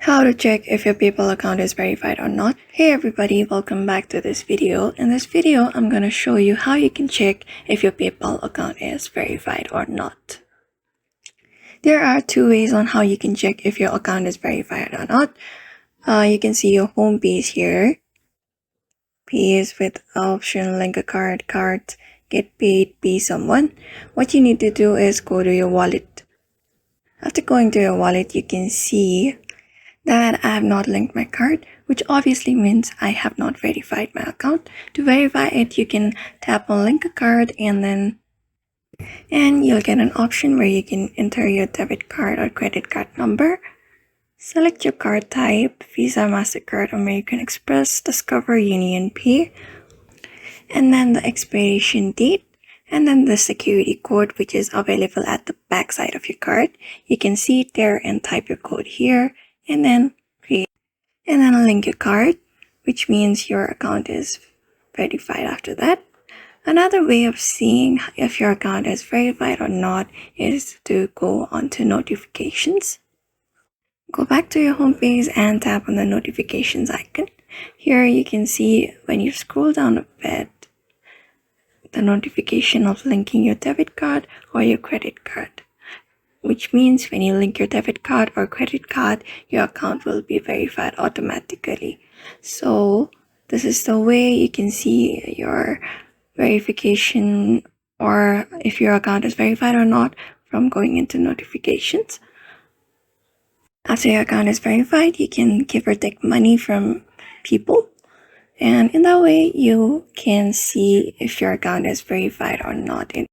How to check if your PayPal account is verified or not. Hey everybody, welcome back to this video. In this video, I'm going to show you how you can check if your PayPal account is verified or not. There are two ways on how you can check if your account is verified or not. You can see your home page here. Pays with option, link a card, cards, get paid, pay someone. What you need to do is go to your wallet. After going to your wallet, you can see that I have not linked my card, which obviously means I have not verified my account. To verify it, you can tap on link a card and you'll get an option where you can enter your debit card or credit card number. Select your card type, Visa, MasterCard, American Express, Discover, Union Pay, and then the expiration date, and then the security code, which is available at the back side of your card. You can see it there and type your code here, and then link your card, which means your account is verified after that. Another way of seeing if your account is verified or not is to go onto notifications. Go back to your home page and tap on the notifications icon. Here you can see when you scroll down a bit, the notification of linking your debit card or your credit card, which means when you link your debit card or credit card, your account will be verified automatically. So this is the way you can see your verification or if your account is verified or not from going into notifications. After your account is verified, you can give or take money from people. And in that way, you can see if your account is verified or not.